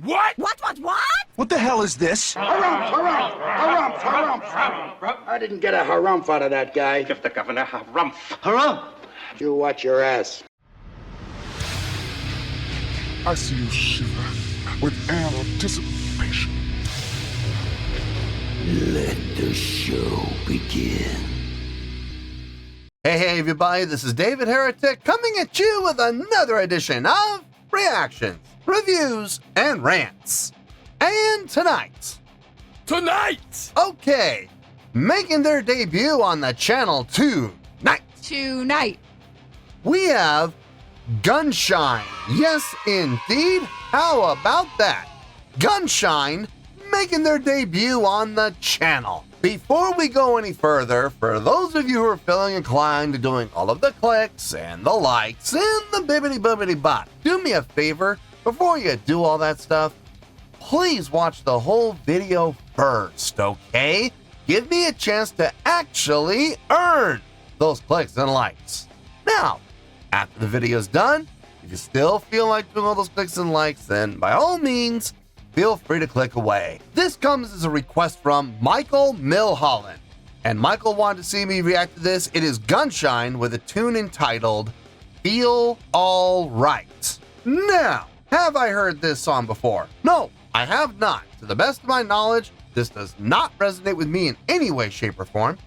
What? What? What the hell is this? Harumph. I didn't get a harumph out of that guy. Give the governor harumph. Harumph! You watch your ass. I see you shiver with anticipation. Let the show begin. Hey everybody, this is David Heretic coming at you with another edition of Reactions, Reviews, and Rants. And tonight, okay, making their debut on the channel tonight, we have Gunshine. Yes, indeed. How about that? Gunshine making their debut on the channel. Before we go any further, for those of you who are feeling inclined to doing all of the clicks and the likes and the bibbity-bobbity bot, do me a favor, before you do all that stuff, please watch the whole video first, okay? Give me a chance to actually earn those clicks and likes. Now, after the video's done, if you still feel like doing all those clicks and likes, then by all means, feel free to click away. This comes as a request from Michael Milholland, and Michael wanted to see me react to this. It is Gunshine with a tune entitled Feel Alright. Now, have I heard this song before? No, I have not. To the best of my knowledge, this does not resonate with me in any way, shape, or form.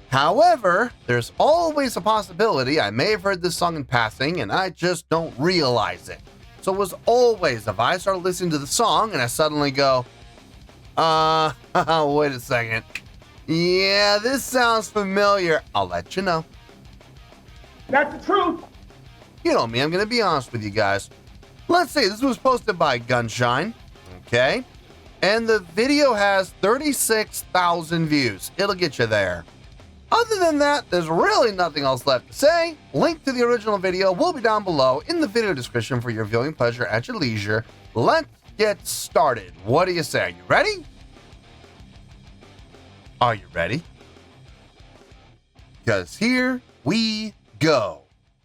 However, there's always a possibility I may have heard this song in passing and I just don't realize it. So as always, if I start listening to the song and I suddenly go, wait a second. Yeah, this sounds familiar. I'll let you know. That's the truth. You know me, I'm going to be honest with you guys. Let's see, this was posted by Gunshine, okay? And the video has 36,000 views. It'll get you there. Other than that, there's really nothing else left to say. Link to the original video will be down below in the video description for your viewing pleasure at your leisure. Let's get started. What do you say? Are you ready? Are you ready? Because here we go.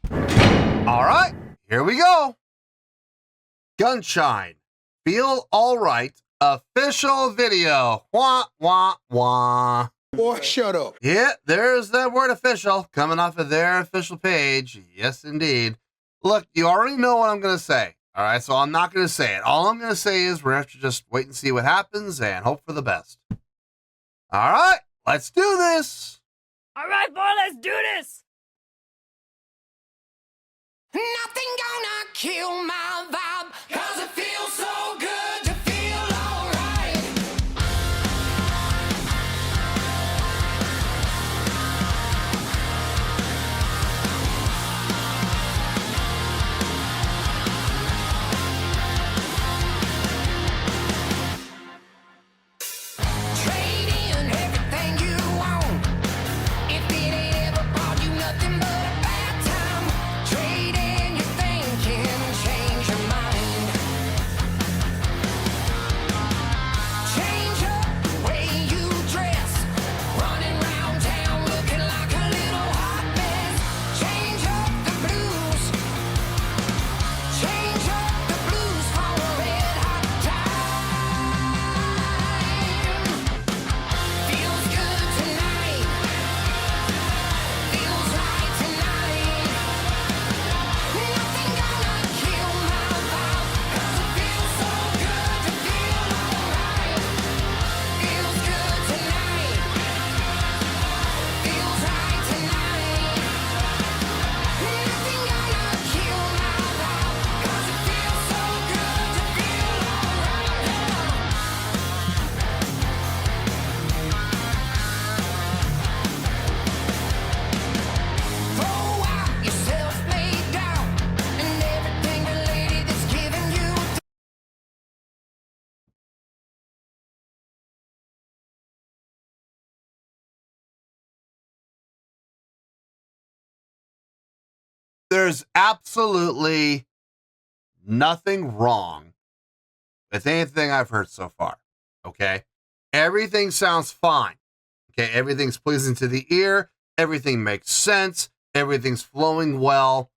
All right, here we go. Gunshine, Feel Alright, official video. Wah, wah, wah. Boy, shut up. Yeah, there's that word official coming off of their official page. Yes, indeed. Look, you already know what I'm going to say. All right, so I'm not going to say it. All I'm going to say is we're going to have to just wait and see what happens and hope for the best. All right, let's do this. All right, boy, let's do this. Nothing gonna kill my vibe, 'cause it feels so good to feel alright. Trade in everything you want. If it ain't ever brought you nothing but a bad time, trade in your thinking, change your mind. Change up the way you dress, running round town looking like a little hot mess. Change up the blues, change up the blues for a red hot time. Feels good tonight, feels right tonight. Nothing gonna kill my vibe, 'cause it feels so good to feel alright. Feels good tonight, feels right tonight. Nothing gonna kill my vibe, 'cause it feels so good to feel alright. Throw out your self-made doubt and everything the lady that's giving you. There's absolutely nothing wrong with anything I've heard so far, okay? Everything sounds fine, okay? Everything's pleasing to the ear. Everything makes sense. Everything's flowing well.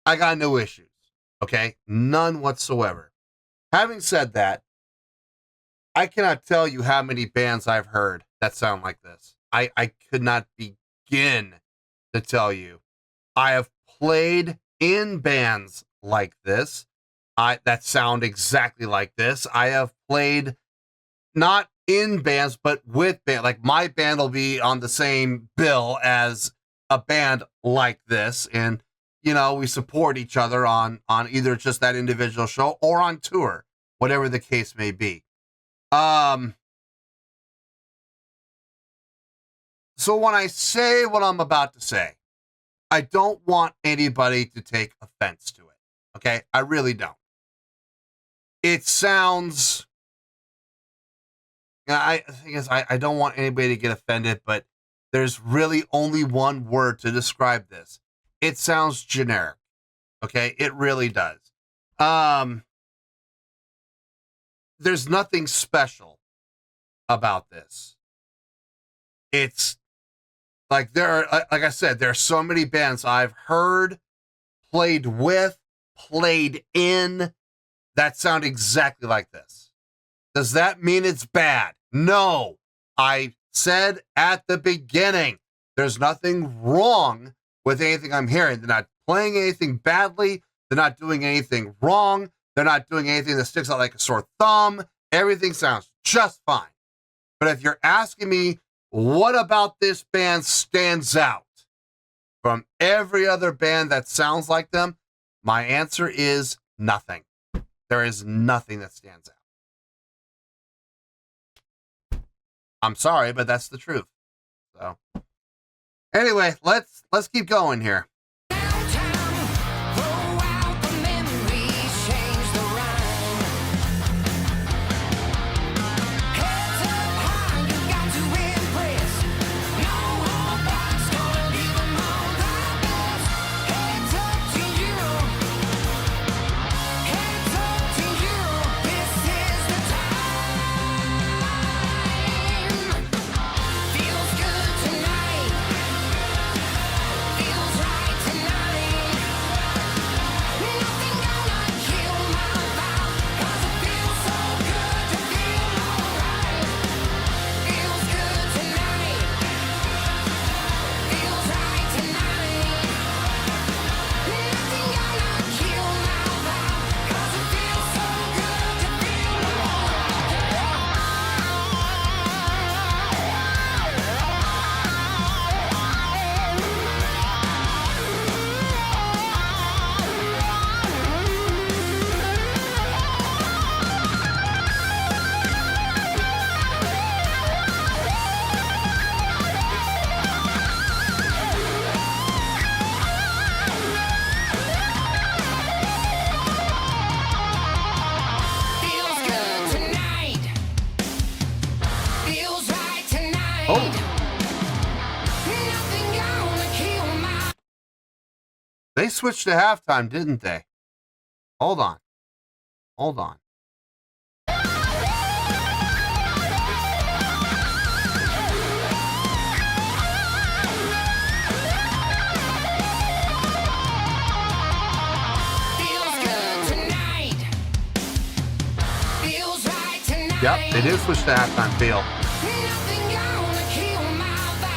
I got no issues, okay? None whatsoever. Having said that, I cannot tell you how many bands I've heard that sound like this. I could not begin to tell you. I have played in bands like this that sound exactly like this. I have played not in bands, but with band. Like my band will be on the same bill as a band like this, and you know, we support each other on either just that individual show or on tour, whatever the case may be. So when I say what I'm about to say, I don't want anybody to take offense to it. Okay? I really don't. It sounds, I don't want anybody to get offended, but there's really only one word to describe this. It sounds generic. Okay? It really does. There's nothing special about this. It's like like I said, there are so many bands I've heard, played with, played in that sound exactly like this. Does that mean it's bad? No. I said at the beginning, there's nothing wrong with anything I'm hearing. They're not playing anything badly. They're not doing anything wrong. They're not doing anything that sticks out like a sore thumb. Everything sounds just fine. But if you're asking me, what about this band stands out from every other band that sounds like them? My answer is nothing. There is nothing that stands out. I'm sorry, but that's the truth. So anyway, let's keep going here. They switched to halftime, didn't they? Hold on. Yep, they did switch to halftime feel.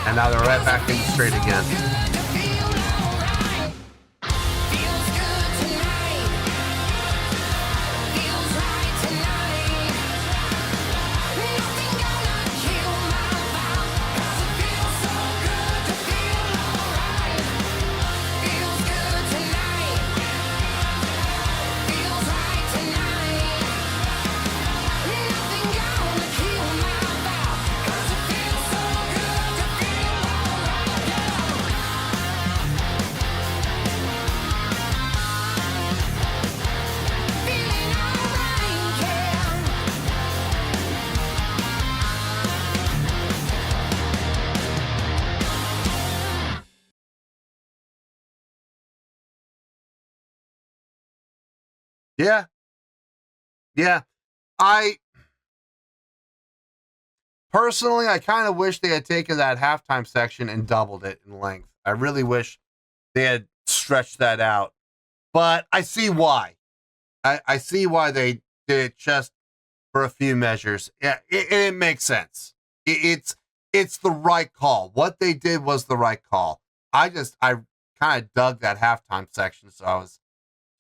And now they're right back in straight again. Yeah. I personally, I kind of wish they had taken that halftime section and doubled it in length. I really wish they had stretched that out. But I see why. I see why they did it just for a few measures. Yeah, it makes sense. It's the right call. What they did was the right call. I kind of dug that halftime section, so I was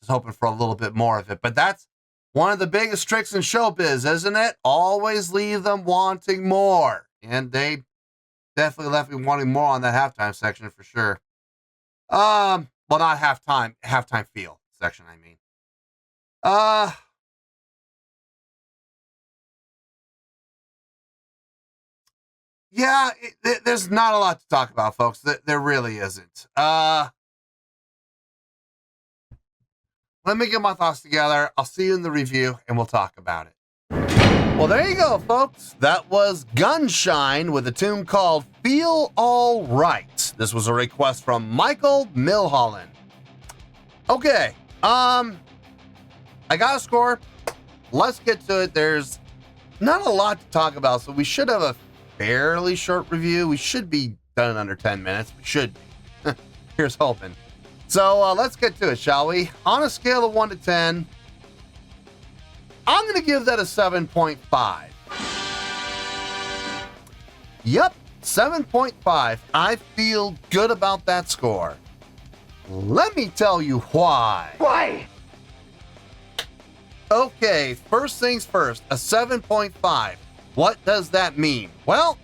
just hoping for a little bit more of it. But that's one of the biggest tricks in showbiz, isn't it? Always leave them wanting more. And they definitely left me wanting more on that halftime section for sure. Well, not halftime feel section, I mean. Yeah, there's not a lot to talk about, folks. There really isn't. Let me get my thoughts together. I'll see you in the review, and we'll talk about it. Well, there you go, folks. That was Gunshine with a tune called Feel All Right. This was a request from Michael Milholland. Okay, I got a score. Let's get to it. There's not a lot to talk about, so we should have a fairly short review. We should be done in under 10 minutes. We should be. Here's hoping. So let's get to it, shall we? On a scale of 1 to 10, I'm going to give that a 7.5. Yep, 7.5. I feel good about that score. Let me tell you why. Why? Okay, first things first, a 7.5. What does that mean? Well,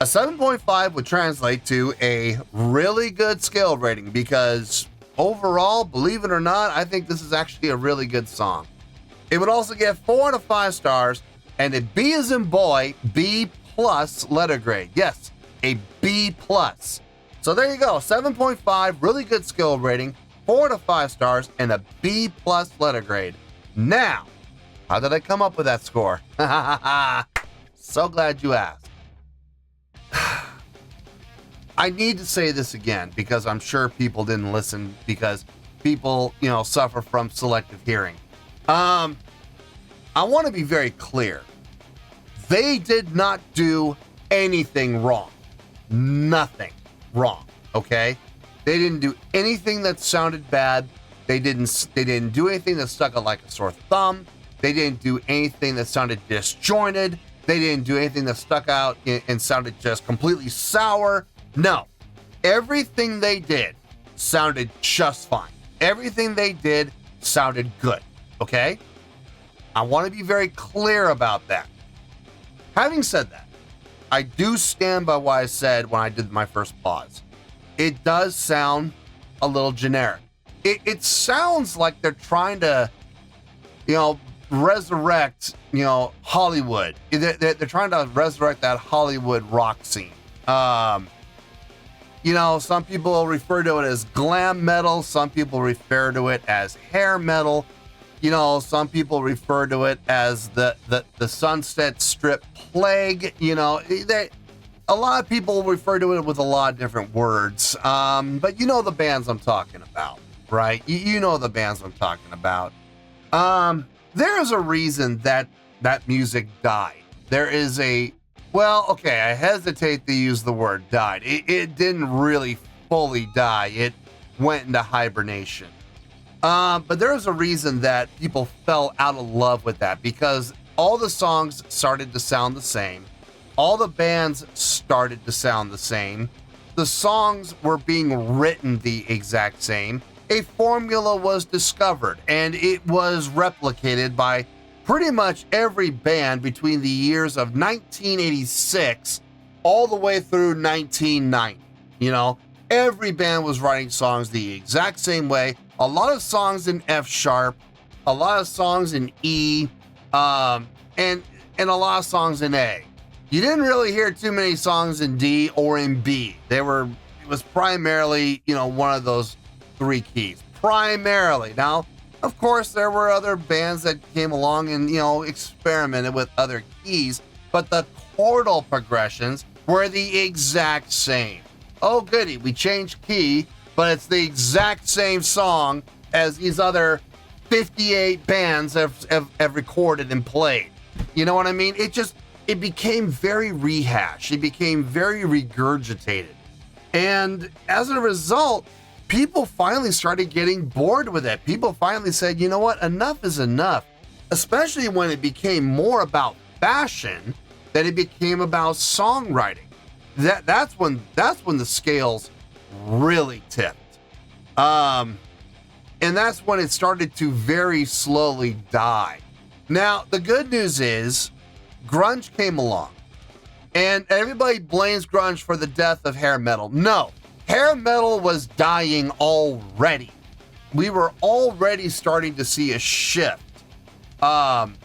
a 7.5 would translate to a really good skill rating because overall, believe it or not, I think this is actually a really good song. It would also get 4 out of 5 stars and a B as in boy, B plus letter grade. Yes, a B plus. So there you go, 7.5, really good skill rating, 4 out of 5 stars, and a B plus letter grade. Now, how did I come up with that score? So glad you asked. I need to say this again because I'm sure people didn't listen because people, suffer from selective hearing. I want to be very clear. They did not do anything wrong. Nothing wrong, okay? They didn't do anything that sounded bad. They didn't do anything that stuck out like a sore thumb. They didn't do anything that sounded disjointed. They didn't do anything that stuck out and sounded just completely sour. No. Everything they did sounded just fine. Everything they did sounded good, okay? I want to be very clear about that. Having said that, I do stand by what I said when I did my first pause. It does sound a little generic. It sounds like they're trying to, resurrect, Hollywood. They're trying to resurrect that Hollywood rock scene. Some people refer to it as glam metal. Some people refer to it as hair metal. Some people refer to it as the Sunset Strip plague. A lot of people refer to it with a lot of different words. But the bands I'm talking about, right? You know the bands I'm talking about. There is a reason that music died. There is I hesitate to use the word died. It didn't really fully die. It went into hibernation. But there is a reason that people fell out of love with that because all the songs started to sound the same. All the bands started to sound the same. The songs were being written the exact same. A formula was discovered and it was replicated by pretty much every band between the years of 1986 all the way through 1990. Every band was writing songs the exact same way. A lot of songs in F sharp, a lot of songs in E, and a lot of songs in A. You didn't really hear too many songs in D or in B. It was primarily, one of those 3 keys. Primarily. Now, of course, there were other bands that came along and, experimented with other keys, but the chordal progressions were the exact same. Oh, goody, we changed key, but it's the exact same song as these other 58 bands have recorded and played. You know what I mean? It became very rehashed. It became very regurgitated. And as a result, people finally started getting bored with it. People finally said, you know what? Enough is enough. especially when it became more about fashion than it became about songwriting. That's when the scales really tipped. And that's when it started to very slowly die. Now, the good news is grunge came along, and everybody blames grunge for the death of hair metal. No, hair metal was dying already. We were already starting to see a shift. But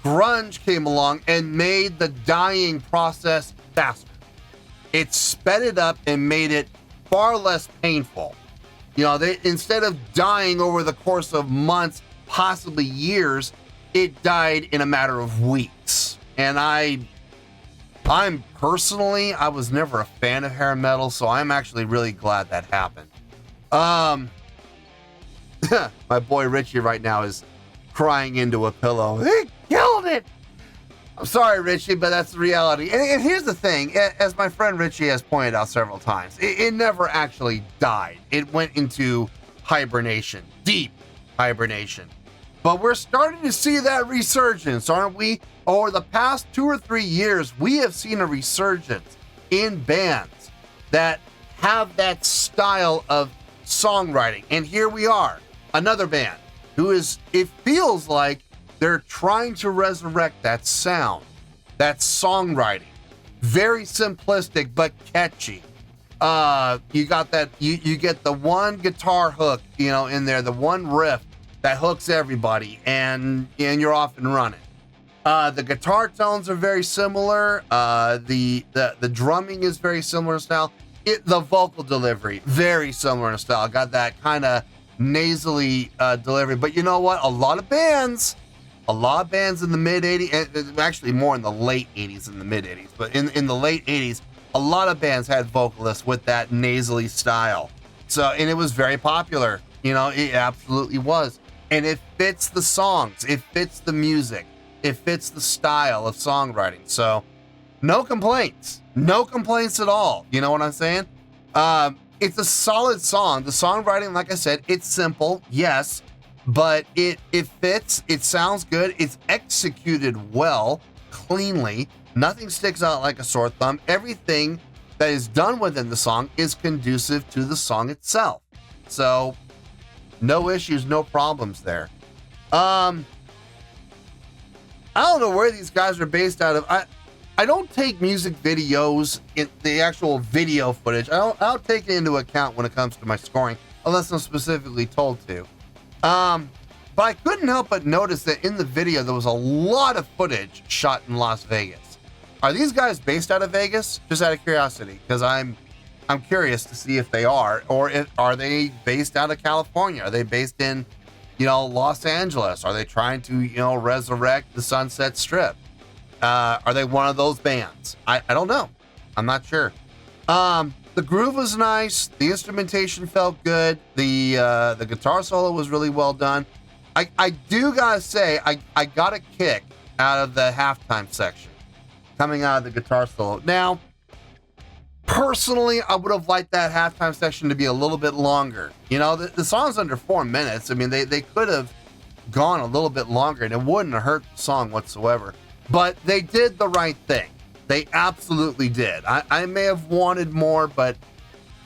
grunge came along and made the dying process faster. It sped it up and made it far less painful. You know, instead of dying over the course of months, possibly years, it died in a matter of weeks. And I'm personally, I was never a fan of hair metal, so I'm actually really glad that happened. My boy Richie right now is crying into a pillow. He killed it! I'm sorry, Richie, but that's the reality. And here's the thing, as my friend Richie has pointed out several times, it never actually died. It went into hibernation, deep hibernation. But we're starting to see that resurgence, aren't we? Over the past 2 or 3 years, we have seen a resurgence in bands that have that style of songwriting. And here we are, another band who is, it feels like they're trying to resurrect that sound, that songwriting. Very simplistic, but catchy. You got that, you get the one guitar hook, you know, in there, the one riff that hooks everybody, and you're off and running. The guitar tones are very similar. The drumming is very similar in style. The vocal delivery, very similar in style. Got that kind of nasally delivery. But you know what? A lot of bands in the mid 80s, actually more in the late 80s than the mid 80s, but in the late 80s, a lot of bands had vocalists with that nasally style. So, and it was very popular. You know, it absolutely was. And it fits the songs, it fits the music, it fits the style of songwriting. So no complaints at all. You know what I'm saying? It's a solid song. The songwriting, like I said, it's simple, yes, but it fits, it sounds good, it's executed well, cleanly, nothing sticks out like a sore thumb. Everything that is done within the song is conducive to the song itself. So no issues, no problems there. I don't know where these guys are based out of. I don't take music videos, in the actual video footage. I don't take it into account when it comes to my scoring, unless I'm specifically told to. But I couldn't help but notice that in the video there was a lot of footage shot in Las Vegas. Are these guys based out of Vegas? Just out of curiosity, because I'm curious to see if they are, or are they based out of California? Are they based in, you know, Los Angeles? Are they trying to, you know, resurrect the Sunset Strip? Are they one of those bands? I don't know. I'm not sure. The groove was nice. The instrumentation felt good. The guitar solo was really well done. I do gotta say, I got a kick out of the halftime section coming out of the guitar solo. Now, personally, I would have liked that halftime section to be a little bit longer. You know, the song's under 4 minutes. I mean, they could have gone a little bit longer and it wouldn't have hurt the song whatsoever. But they did the right thing. They absolutely did. I may have wanted more, but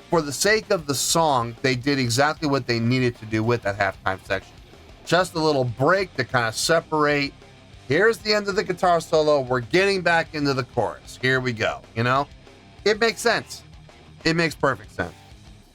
for the sake of the song, they did exactly what they needed to do with that halftime section. Just a little break to kind of separate. Here's the end of the guitar solo. We're getting back into the chorus. Here we go. You know? It makes sense. It makes perfect sense.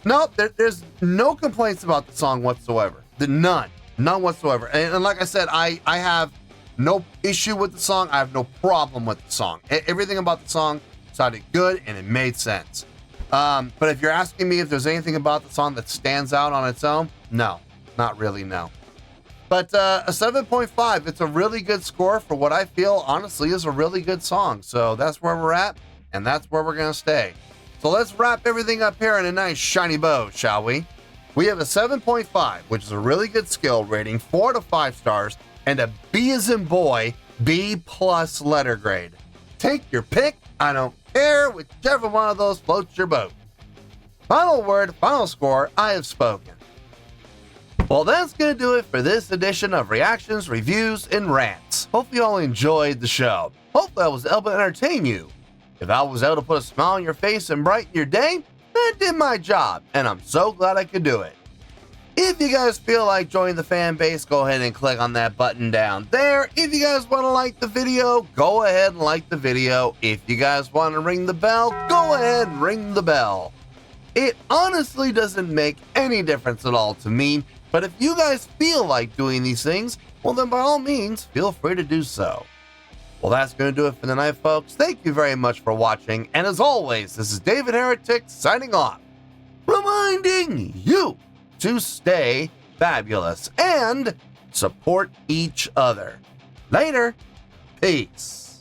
No, there's no complaints about the song whatsoever. None whatsoever. And like I said, I have no issue with the song. I have no problem with the song. Everything about the song sounded good and it made sense. But if you're asking me if there's anything about the song that stands out on its own, no, not really, no. But a 7.5, it's a really good score for what I feel, honestly, is a really good song. So that's where we're at, and that's where we're going to stay. So let's wrap everything up here in a nice shiny bow, shall we? We have a 7.5, which is a really good skill rating, 4 to 5 stars, and a B as in boy, B+ letter grade. Take your pick, I don't care, whichever one of those floats your boat. Final word, final score, I have spoken. Well, that's going to do it for this edition of Reactions, Reviews, and Rants. Hope you all enjoyed the show. Hopefully I was able to entertain you. If I was able to put a smile on your face and brighten your day, that did my job, and I'm so glad I could do it. If you guys feel like joining the fan base, go ahead and click on that button down there. If you guys want to like the video, go ahead and like the video. If you guys want to ring the bell, go ahead and ring the bell. It honestly doesn't make any difference at all to me, but if you guys feel like doing these things, well then by all means, feel free to do so. Well, that's going to do it for the night, folks. Thank you very much for watching, and as always, this is David Heretic signing off, reminding you to stay fabulous and support each other. Later. Peace.